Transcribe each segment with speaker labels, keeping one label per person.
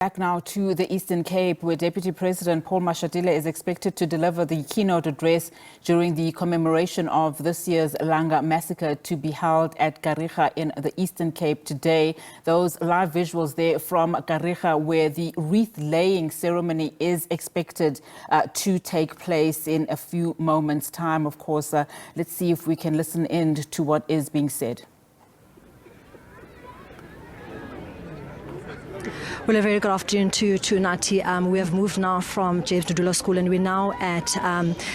Speaker 1: Back now to the Eastern Cape, where Deputy President Paul Mashatile is expected to deliver the keynote address during the commemoration of this year's Langa Massacre to be held at Kariega in the Eastern Cape today. Those live visuals there from Kariega, where the wreath-laying ceremony is expected to take place in a few moments' time. Of course, let's see if we can listen in to what is being said.
Speaker 2: Well, a very good afternoon to Nati. We have moved now from James Ndudula School, and we're now at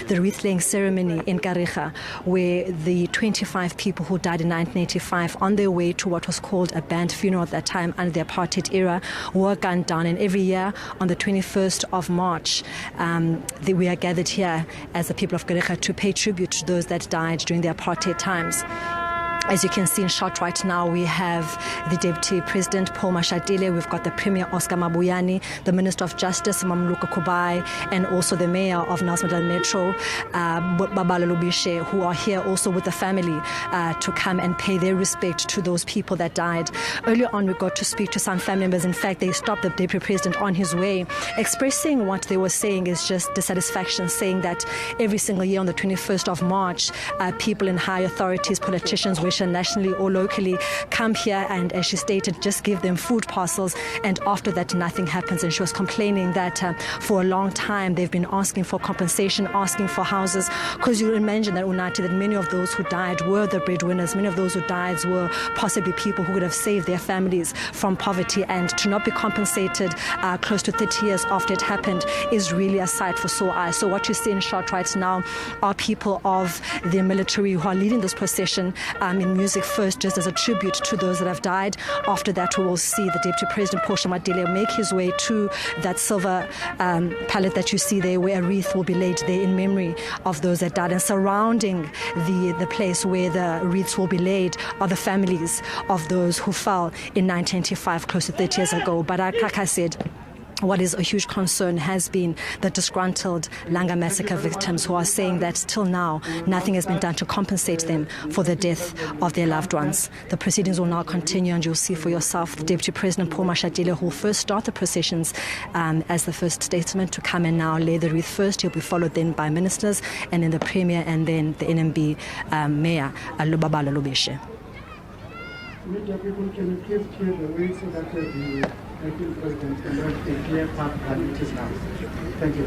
Speaker 2: the wreath-laying ceremony in Kariega, where the 25 people who died in 1985 on their way to what was called a banned funeral at that time under the apartheid era were gunned down. And every year on the 21st of March, we are gathered here as the people of Kariega to pay tribute to those that died during the apartheid times. As you can see in shot right now, we have the Deputy President Paul Mashatile, we've got the Premier Oscar Mabuyane, the Minister of Justice Mamluka Kubai, and also the Mayor of Nelson Mandela Metro, Babala Lubishe, who are here also with the family to come and pay their respect to those people that died. Earlier on, we got to speak to some family members. In fact, they stopped the Deputy President on his way, expressing what they were saying is just dissatisfaction, saying that every single year on the 21st of March, people in high authorities, politicians, nationally or locally, come here and, as she stated, just give them food parcels, and after that nothing happens. And she was complaining that for a long time they've been asking for compensation, asking for houses, because you imagine that, Unati, that many of those who died were the breadwinners, many of those who died were possibly people who would have saved their families from poverty, and to not be compensated close to 30 years after it happened is really a sight for sore eyes. So what you see in shot right now are people of the military who are leading this procession in music first, just as a tribute to those that have died. After that, we will see the Deputy President Paul Mashatile make his way to that silver pallet that you see there, where a wreath will be laid there in memory of those that died. And surrounding the place where the wreaths will be laid are the families of those who fell in 1985, close to 30 years ago. But like I said, what is a huge concern has been the disgruntled Langa Massacre victims, who are saying that till now nothing has been done to compensate them for the death of their loved ones. The proceedings will now continue, and you'll see for yourself the Deputy President Paul Mashatile, who will first start the processions as the first statesman to come and now lay the wreath first. He'll be followed then by ministers, and then the Premier, and then the NMB Mayor Babala Lubishe.
Speaker 3: Media people, can you please clear the way so that the acting president can run a clear path than it is now? Thank you.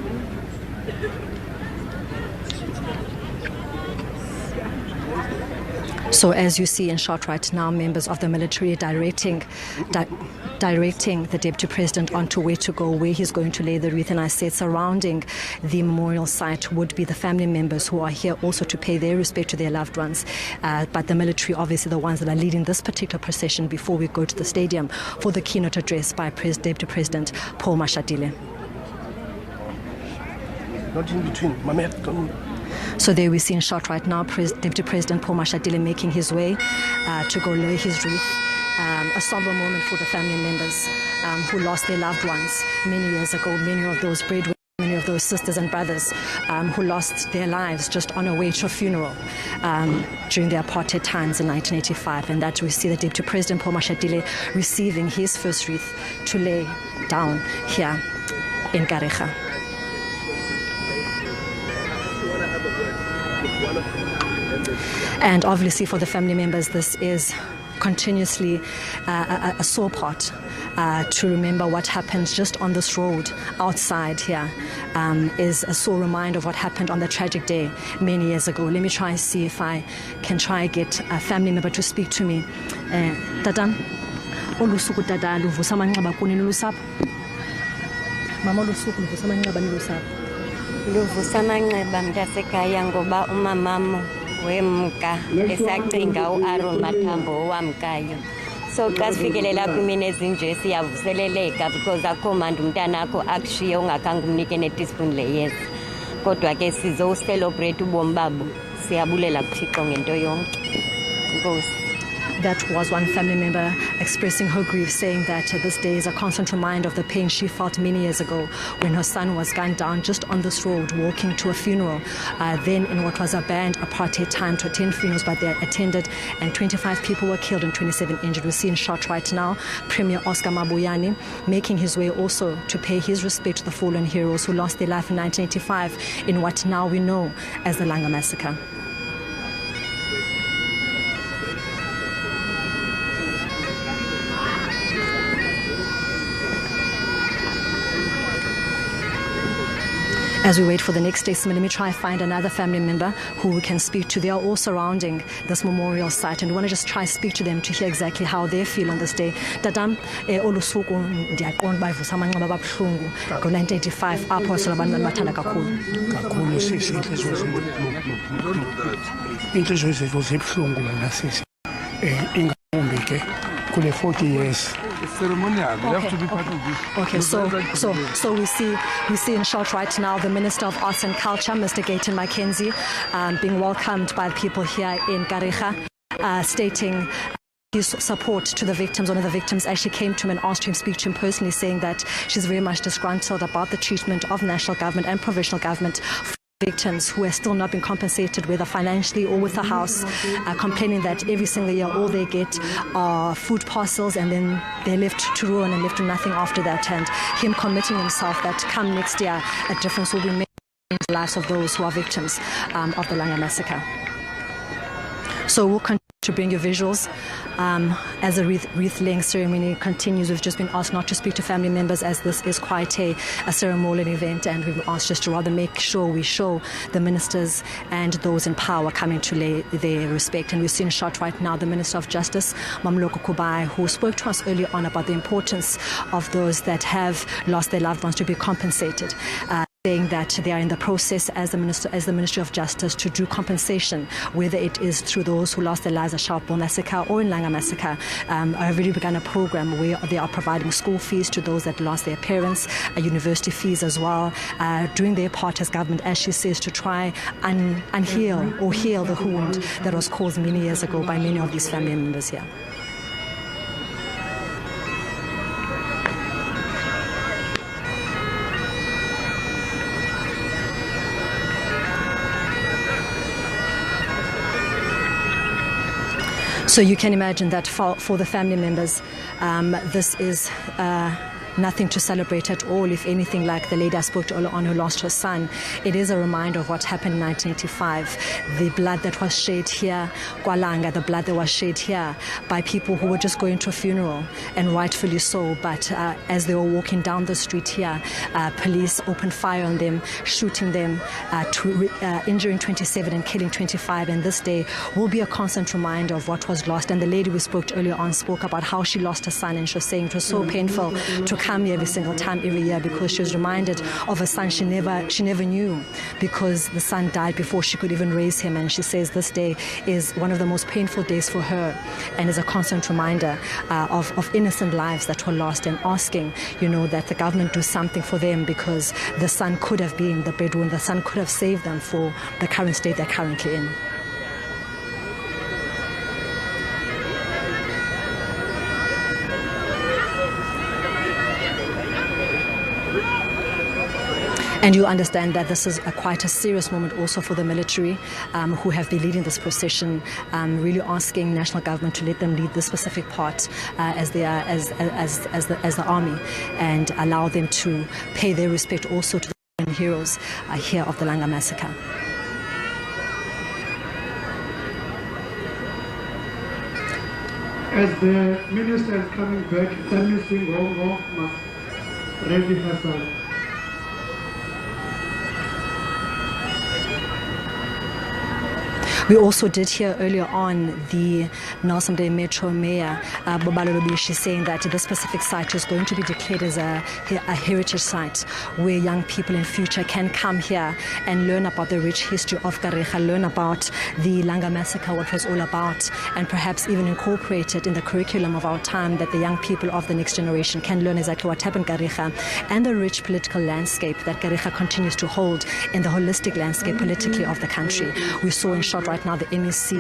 Speaker 2: So as you see in shot right now, members of the military directing the Deputy President onto where to go, where he's going to lay the wreath. And I said surrounding the memorial site would be the family members who are here also to pay their respect to their loved ones. But the military, obviously the ones that are leading this particular procession before we go to the stadium for the keynote address by Deputy President Paul Mashatile.
Speaker 3: Not in between.
Speaker 2: So there we see in shot right now Deputy President Paul Mashatile making his way to go lay his wreath. A somber moment for the family members who lost their loved ones many years ago. Many of those breadwinners, many of those sisters and brothers who lost their lives just on a way to a funeral during the apartheid times in 1985. And that we see the Deputy President Paul Mashatile receiving his first wreath to lay down here in Kariega. And obviously for the family members, this is continuously a sore part to remember what happens just on this road outside here is a sore reminder of what happened on the tragic day many years ago. Let me try and see if I can try and get a family member to speak to me. Tatan, olusuku tata luvusa manxeba kuni lulusapho. Mama olusuku luvusa manxeba nilusapho.
Speaker 4: Luvusa manxeba mntasekhaya ngoba umamam wemka esacinga uAaron Mathambo owamkayo. So xa sifikelela kwimini ezinje siyavuseleleka because akho mandi umntana akho akushiye ungakhange umnike ne-teaspoon leyeza. Kodwa ke sizocelebrate ubomi babo. Siyabulela kuThixo ngento yonke. Inkosi.
Speaker 2: That was one family member expressing her grief, saying that this day is a constant reminder of the pain she felt many years ago when her son was gunned down just on this road walking to a funeral, then in what was a banned apartheid time to attend funerals, but they attended, and 25 people were killed and 27 injured. We're seeing shot right now Premier Oscar Mabuyane making his way also to pay his respect to the fallen heroes who lost their life in 1985 in what now we know as the Langa Massacre. As we wait for the next statement, let me try and find another family member who we can speak to. They are all surrounding this memorial site, and we want to just try and speak to them to hear exactly how they feel on this day. Tatam, olusuku ndiyaqonda bayivusa amanqeba ababuhlungu ngo-1985 apho wasola abantu bathanda kakhulu.
Speaker 5: Kakhulu sisi inhliziyo zethu zibuhlungu lana sisi. Ingakumbi ke kule 40 years.
Speaker 6: It's ceremonial. You have to be part of this.
Speaker 2: Okay, so we see in shot right now the Minister of Arts and Culture, Mr. Gayton Mackenzie, being welcomed by the people here in Kariega, stating his support to the victims. One of the victims actually came to him and asked him to speak to him personally, saying that she's very much disgruntled about the treatment of national government and provincial government victims who have still not been compensated, whether financially or with a house, complaining that every single year all they get are food parcels and then they're left to ruin and left to nothing after that, and him committing himself that come next year a difference will be made in the lives of those who are victims of the Langa Massacre. So we'll continue to bring you visuals as the wreath-laying ceremony continues. We've just been asked not to speak to family members, as this is quite a ceremonial event, and we've been asked just to rather make sure we show the ministers and those in power coming to lay their respect. And we've seen a shot right now the Minister of Justice, Mamloko Kubai, who spoke to us earlier on about the importance of those that have lost their loved ones to be compensated, saying that they are in the process as the Ministry of Justice to do compensation, whether it is through those who lost their lives at Sharpeville Massacre or in Langa Massacre. I've already begun a program where they are providing school fees to those that lost their parents, university fees as well, doing their part as government, as she says, to try and heal the wound that was caused many years ago by many of these family members here. So you can imagine that for the family members, this is nothing to celebrate at all. If anything, like the lady I spoke to earlier on who lost her son, it is a reminder of what happened in 1985. The blood that was shed here, Kwalanga, the blood that was shed here by people who were just going to a funeral, and rightfully so. But as they were walking down the street here, police opened fire on them, shooting them, injuring 27 and killing 25. And this day will be a constant reminder of what was lost. And the lady we spoke to earlier on spoke about how she lost her son, and she was saying it was so painful to come here every single time, every year, because she was reminded of a son she never knew, because the son died before she could even raise him. And she says this day is one of the most painful days for her, and is a constant reminder of innocent lives that were lost, and asking, that the government do something for them, because the son could have been the breadwinner, the son could have saved them for the current state they're currently in. And you understand that this is quite a serious moment also for the military, who have been leading this procession, really asking national government to let them lead this specific part as they are as the army, and allow them to pay their respect also to the heroes here of the Langa Massacre.
Speaker 3: As the minister is coming back, Tamil Singh Hongo must ready herself.
Speaker 2: We also did hear earlier on the Nelson Bay Metro Mayor, Bobalo Lobishi, saying that this specific site is going to be declared as a heritage site, where young people in future can come here and learn about the rich history of Kariega, learn about the Langa Massacre, what it was all about, and perhaps even incorporate it in the curriculum of our time, that the young people of the next generation can learn exactly what happened in Kariega, and the rich political landscape that Kariega continues to hold in the holistic landscape politically of the country. We saw in short right right now the MEC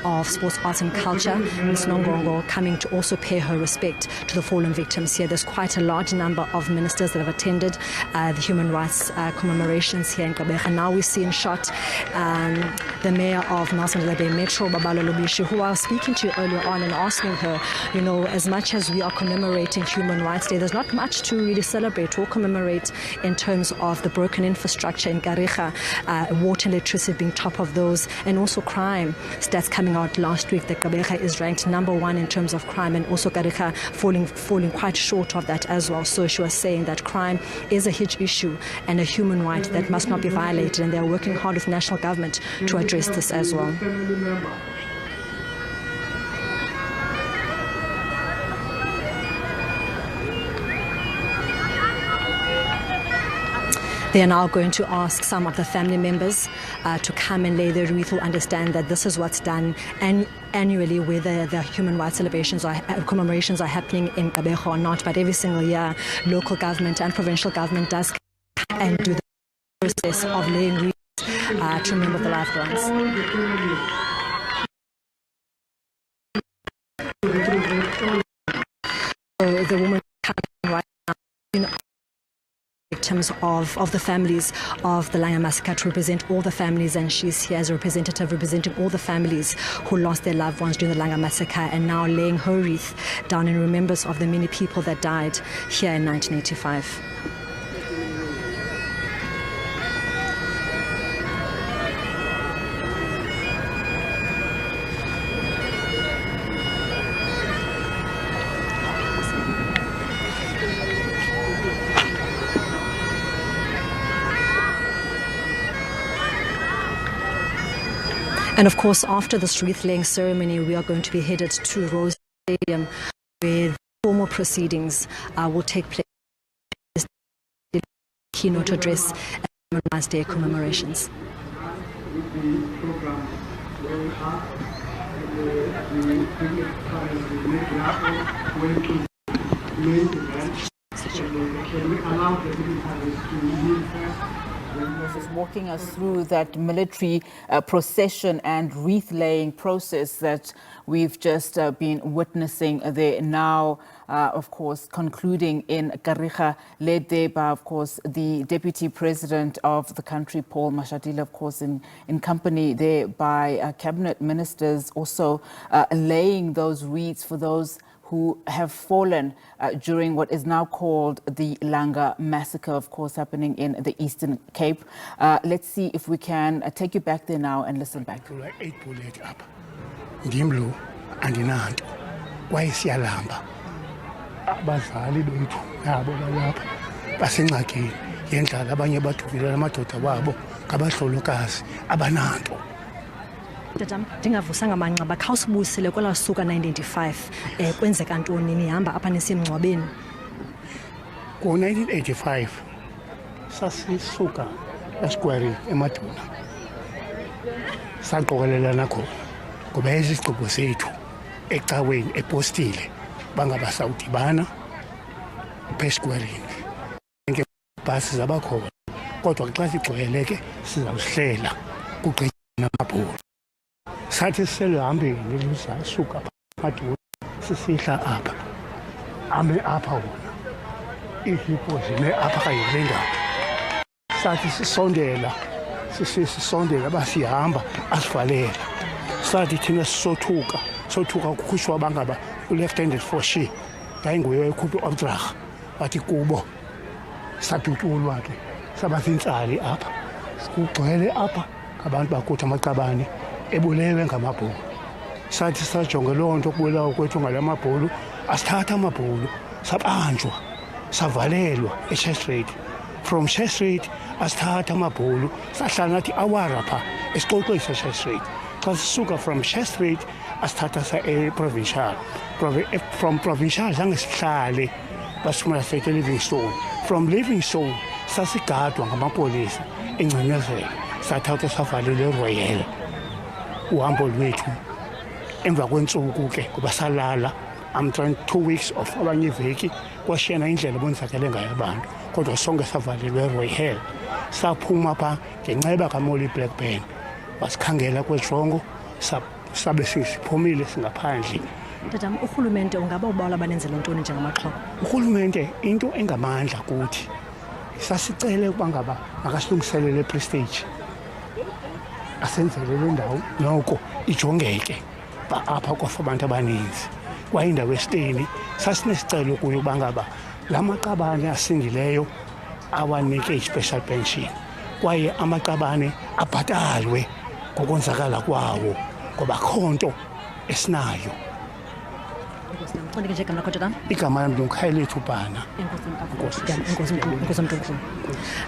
Speaker 2: of Sports, Arts and Culture, Ms. Nongongo, coming to also pay her respect to the fallen victims here. There's quite a large number of ministers that have attended the human rights commemorations here in Gqeberha. Now we see in shot the mayor of Nelson Mandela Bay Metro, Babalo Lobishi, who I was speaking to earlier on and asking her, you know, as much as we are commemorating Human Rights Day, there's not much to really celebrate or commemorate in terms of the broken infrastructure in Kariega, water and electricity being top of those, and also crime. Stats coming out last week that Gqeberha is ranked #1 in terms of crime, and also Kariega falling quite short of that as well. So she was saying that crime is a huge issue and a human right that must not be violated, and they're working hard with national government to address this as well. They are now going to ask some of the family members to come and lay their wreath, who understand that this is what's done annually, whether the human rights celebrations or commemorations are happening in Gqeberha or not. But every single year, local government and provincial government does come and do the process of laying wreaths to remember the loved ones. So the woman coming right now, victims of the families of the Langa Massacre, to represent all the families, and she's here as a representative representing all the families who lost their loved ones during the Langa Massacre, and now laying her wreath down in remembrance of the many people that died here in 1985. And of course, after this wreath-laying ceremony, we are going to be headed to Rose Stadium, where formal proceedings will take place. The keynote address at Human Rights Day commemorations.
Speaker 1: Just walking us through that military procession and wreath-laying process that we've just been witnessing there now, of course, concluding in Kariega, led there by, of course, the Deputy President of the country, Paul Mashatile, of course, in company there by cabinet ministers, also laying those wreaths for those who have fallen during what is now called the Langa Massacre, of course, happening in the Eastern Cape. Let's see if we can take you back there now and listen back.
Speaker 5: 8 bullet up. Ngimlo andinanto. Kwaye siyalamba. Abazali bethu nabo balapha basengxakini yendlala, abanye bathukile amadoda wabo ngabahlolokazi abananto.
Speaker 2: Ndingavusanga manxeba khawusibuyisele kwela suka 1985 kwenzeka ntoni nihamba apha nisemngcwabeni?
Speaker 5: Ngo-1985 sasisuka eSquare eMaduna saqokelelana khona ngoba izigqibo zethu ecaweni epostile bangabasawudibana eSquare ke bhasi zabakhona, kodwa xa sigcwele ke sizawusihlela kugqitywa namabhulu. Sathi selihambeni lisasuka Maduna sisihla apha ame apha wona ihipo zime apha kayile ndawo. Sathi sisondela basihamba asivalela. Sathi thina sothuka kukhishwa bangaba u-left-handed for she ngayinguye ekhuphe omdraga wathi kubo satutulwa ke sabazintsali apha kugcwele apha abantu bakuthi amaqabane ebulewe ngamabhulu. Sathi sajonge loo nto kubulawa kwethu ngala mabhulu, asithatha amabhulu sabanjwa savalelwa eChurch Street. From Church Street asithatha amabhulu sahlala nathi awara pha esixoxisa eChurch Street. Xa sisuka from Church Street asithatha sa provincial. From provincial zange sihlale basifumana straight eLivingstone. From Livingstone sasigadwa ngamapolisa engcinezelo, sathatha savalelwe eRoyal. Uhambo lwethu emva kwentsuku ke kuba salala I'm trying 2 weeks of abanye iveki kwashiyana indlela ebonzakele ngayo abantu, kodwa sonke savalelwe eRoyal. Saphuma pha ngenxeba kaMolly Blackburn basikhangela kwejongo sabe siphumile singaphandle.
Speaker 2: Tatam, urhulumente ungaba ubawela banenzela ntoni njengamaxhoba?
Speaker 5: Urhulumente into engamandla kuthi sasicele ukuba ngaba makasilungiselele prestige, asenzele le ndawo noko ijongeke apha kwafa abantu abaninzi. Kwayindawo esiteni sasinesicelo kuyo uba ngaba la maqabane asindileyo awanike i-special pension kwaye amaqabane abhatalwe ngokonzakala kwawo ngoba akho nto esinayo. Igama lam ndinguKhayilethu Bhana.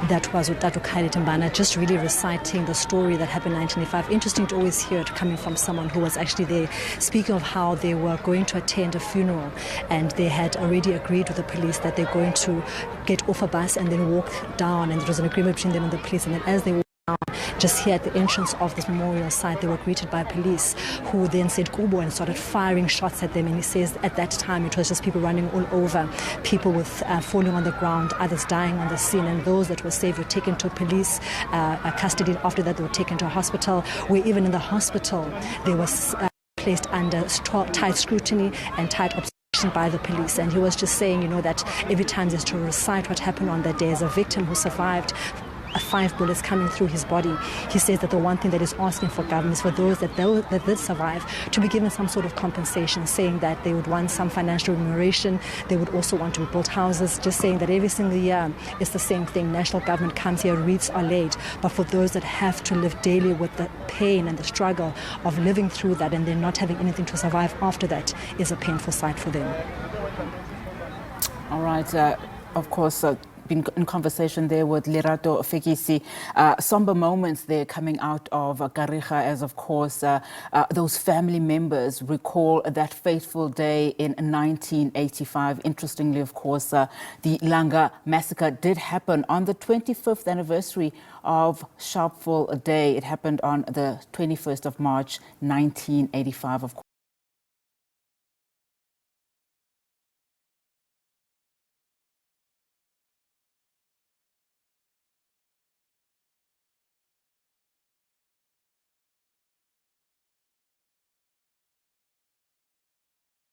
Speaker 2: That was Utatu Khayilethu Bhana, just really reciting the story that happened in 1985. Interesting to always hear it coming from someone who was actually there, speaking of how they were going to attend a funeral and they had already agreed with the police that they're going to get off a bus and then walk down, and there was an agreement between them and the police, and then as they just here at the entrance of this memorial site, they were greeted by police who then said Kubo and started firing shots at them. And he says at that time it was just people running all over, people with falling on the ground, others dying on the scene, and those that were saved were taken to police custody. After that, they were taken to a hospital, where even in the hospital they were placed under tight scrutiny and tight observation by the police. And he was just saying, that every time there's to recite what happened on that day as a victim who survived 5 bullets coming through his body. He says that the one thing that he's asking for government is for those that did survive to be given some sort of compensation, saying that they would want some financial remuneration. They would also want to build houses, just saying that every single year it's the same thing. National government comes here, wreaths are laid, but for those that have to live daily with the pain and the struggle of living through that and then not having anything to survive after that is a painful sight for them.
Speaker 1: All right, of course, been in conversation there with Lerato Fekisi. Somber moments there coming out of Kariega as, of course, those family members recall that fateful day in 1985. Interestingly, of course, the Langa Massacre did happen on the 25th anniversary of Sharpeville Day. It happened on the 21st of March, 1985, of course.